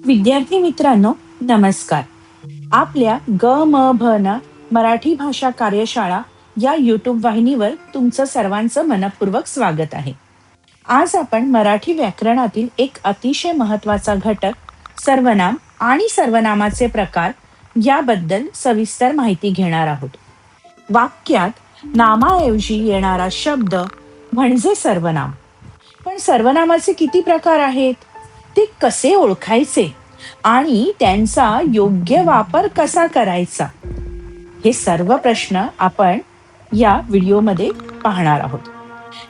विद्यार्थी मित्रांनो, नमस्कार. आपल्या ग म भ न मराठी भाषा कार्यशाळा या यूट्यूब वाहिनीवर तुमचं सर्वांचं मनपूर्वक स्वागत आहे. आज आपण मराठी व्याकरणातील एक अतिशय महत्वाचा घटक सर्वनाम आणि सर्वनामाचे प्रकार याबद्दल सविस्तर माहिती घेणार आहोत. वाक्यात नामाऐवजी येणारा शब्द म्हणजे सर्वनाम. पण सर्वनामाचे किती प्रकार आहेत? ते कसे ओळखायचे आणि त्यांचा योग्य वापर कसा करायचा? हे सर्व प्रश्न आपण या व्हिडिओमध्ये पाहणार आहोत.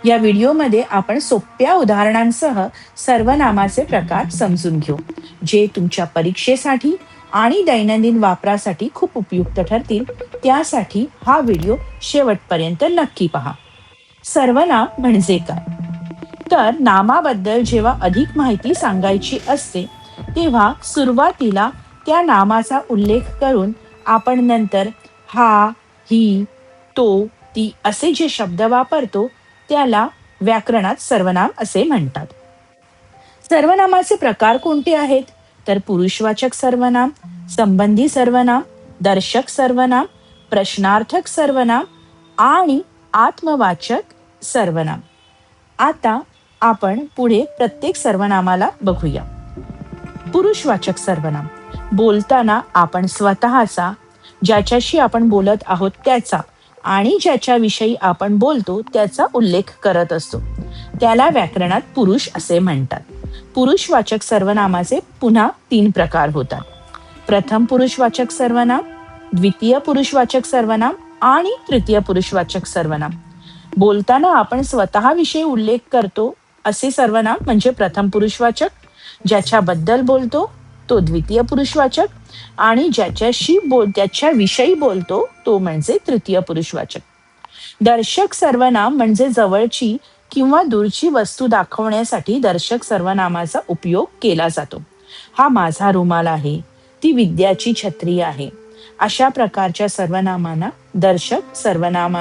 या व्हिडिओमध्ये आपण सोप्या उदाहरणांसह सर्वनामाचे प्रकार समजून घेऊ, जे तुमच्या परीक्षेसाठी आणि दैनंदिन वापरासाठी खूप उपयुक्त ठरतील. त्यासाठी हा व्हिडिओ शेवटपर्यंत नक्की पहा. सर्वनाम म्हणजे काय? तर नामाबद्दल जेव्हा अधिक माहिती सांगायची असते तेव्हा सुरुवातीला त्या नामाचा उल्लेख करून आपण नंतर हा, ही, तो, ती असे जे शब्द वापरतो त्याला व्याकरणात सर्वनाम असे म्हणतात. सर्वनामाचे प्रकार कोणते आहेत? तर पुरुषवाचक सर्वनाम, संबंधी सर्वनाम, दर्शक सर्वनाम, प्रश्नार्थक सर्वनाम आणि आत्मवाचक सर्वनाम. आता आपण पुढे प्रत्येक सर्वनामाला बघूया. पुरुषवाचक सर्वनाम. बोलताना आपण स्वतःचा, ज्याच्याशी आपण बोलत आहोत त्याचा आणि ज्याच्याविषयी आपण बोलतो त्याचा उल्लेख करत असतो. त्याला व्याकरणात पुरुष असे म्हणतात. पुरुषवाचक सर्वनामाचे पुन्हा 3 प्रकार होतात. प्रथम पुरुषवाचक सर्वनाम, द्वितीय पुरुषवाचक सर्वनाम आणि तृतीय पुरुषवाचक सर्वनाम. बोलताना आपण स्वतःविषयी उल्लेख करतो असे सर्वनाम म्हणजे प्रथम पुरुषवाचक, ज्याच्याबद्दल बोलतो तो द्वितीय पुरुषवाचक आणि त्याच्याविषयी बोलतो तो म्हणजे तृतीय पुरुषवाचक. दर्शक सर्वनाम म्हणजे जवळची किंवा दूरची वस्तू दाखवण्यासाठी दर्शक सर्वनामाचा उपयोग केला जातो. हा माझा रुमाल आहे, ती विद्याची छत्री आहे. अशा प्रकारच्या सर्वनामांना दर्शक सर्वनाम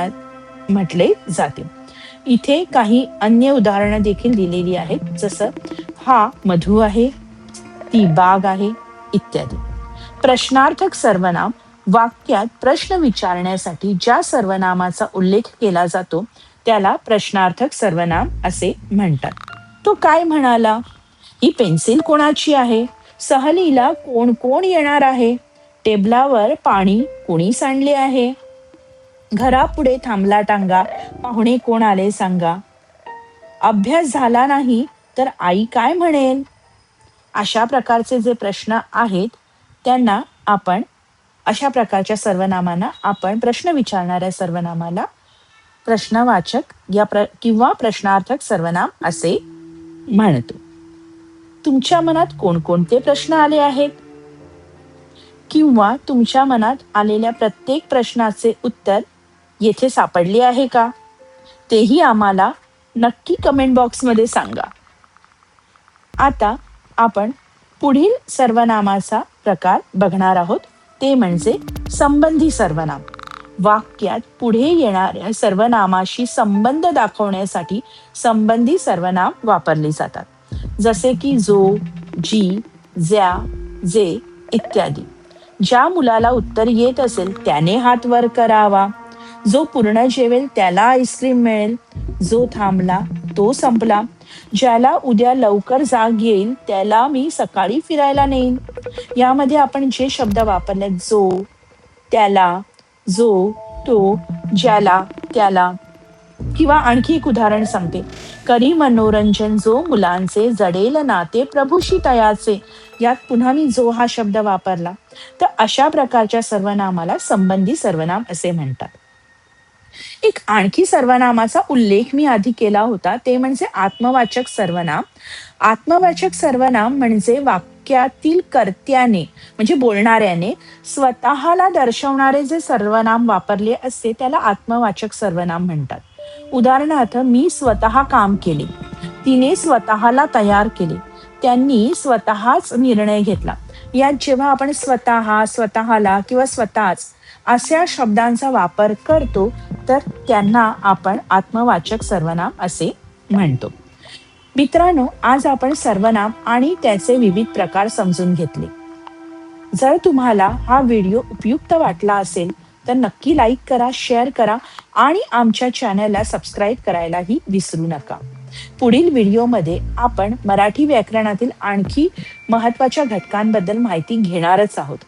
म्हटले जाते. इथे काही अन्य उदाहरणं देखील दिलेली आहेत, जसं हा मधु आहे, ती बाग आहे इत्यादी. प्रश्नार्थक सर्वनाम. वाक्यात प्रश्न विचारण्यासाठी ज्या सर्वनामाचा उल्लेख केला जातो त्याला प्रश्नार्थक सर्वनाम असे म्हणतात. तो काय म्हणाला? ही पेन्सिल कोणाची आहे? सहलीला कोण कोण येणार आहे? टेबलावर पाणी कोणी सांडले आहे? घरापुढे थांबला टांगा, पाहुणे कोण आले सांगा? अभ्यास झाला नाही तर आई काय म्हणेल? अशा प्रकारचे जे प्रश्न आहेत त्यांना आपण अशा प्रकारच्या सर्वनामांना आपण प्रश्न विचारणाऱ्या सर्वनामाला प्रश्नवाचक किंवा प्रश्नार्थक सर्वनाम असे म्हणतो. तुमच्या मनात कोणकोणते प्रश्न आले आहेत? किंवा तुमच्या मनात आलेल्या प्रत्येक प्रश्नाचे उत्तर येथे सापडले आहे का? तेही आम्हाला नक्की कमेंट बॉक्समध्ये सांगा. आता आपण पुढील सर्वनामाचा प्रकार बघणार आहोत, ते म्हणजे संबंधी सर्वनाम. वाक्यात पुढे येणाऱ्या सर्वनामाशी संबंध दाखवण्यासाठी संबंधी सर्वनाम वापरले जातात, जसे की जो, जी, ज्या, जे इत्यादी. ज्या मुलाला उत्तर येत असेल त्याने हात वर करावा. जो पूर्ण जेवेल त्याला आईस्क्रीम मिळेल. जो थांबला तो संपला. ज्याला उद्या लवकर जाग येईल त्याला मी सकाळी फिरायला नेईन. यामध्ये आपण जे शब्द वापरले, जो, त्याला, जो, तो, ज्याला, त्याला. किंवा आणखी एक उदाहरण सांगते. करी मनोरंजन जो मुलांचे, जडेल नाते प्रभूशी तयाचे. यात पुन्हा मी जो हा शब्द वापरला. तर अशा प्रकारच्या सर्वनामाला संबंधी सर्वनाम असे म्हणतात. एक आणखी सर्वनामाचा उल्लेख मी आधी केला होता, ते म्हणजे आत्मवाचक सर्वनाम. आत्मवाचक सर्वनाम म्हणजे वाक्यातील कर्त्याने म्हणजे बोलणाऱ्याने स्वतःला दर्शवणारे जे सर्वनाम वापरले असते त्याला आत्मवाचक सर्वनाम म्हणतात. उदाहरणार्थ, मी स्वतः काम केले, तिने स्वतःला तयार केले, त्यांनी स्वतःच निर्णय घेतला. यात जेव्हा आपण स्वतः, स्वतःला किंवा स्वतःच अशा शब्दांचा वापर करतो तर त्यांना आपण आत्मवाचक सर्वनाम असे म्हणतो. मित्रांनो, आज आपण सर्वनाम आणि त्याचे विविध प्रकार समजून घेतले. जर तुम्हाला हा व्हिडिओ उपयुक्त वाटला असेल तर नक्की लाईक करा, शेअर करा आणि आमच्या चॅनलला सबस्क्राईब करायलाही विसरू नका. पुढील व्हिडिओमध्ये आपण मराठी व्याकरणातील आणखी महत्त्वाच्या घटकांबद्दल माहिती घेणारच आहोत.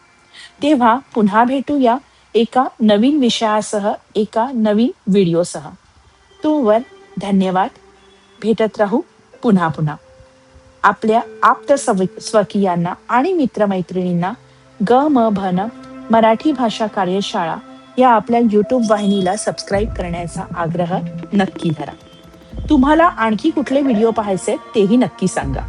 तेव्हा पुन्हा भेटूया एका नवीन विषयासह, एका नवीन व्हिडिओसह. तोवर धन्यवाद. भेटत राहू पुन्हा पुन्हा. आपल्या स्वकीयांना आणि मित्रमैत्रिणींना ग म भन मराठी भाषा कार्यशाळा या आपल्या YouTube वाहिनीला सबस्क्राईब करण्याचा आग्रह नक्की धरा. तुम्हाला आणखी कुठले व्हिडिओ पाहायचे तेही नक्की सांगा.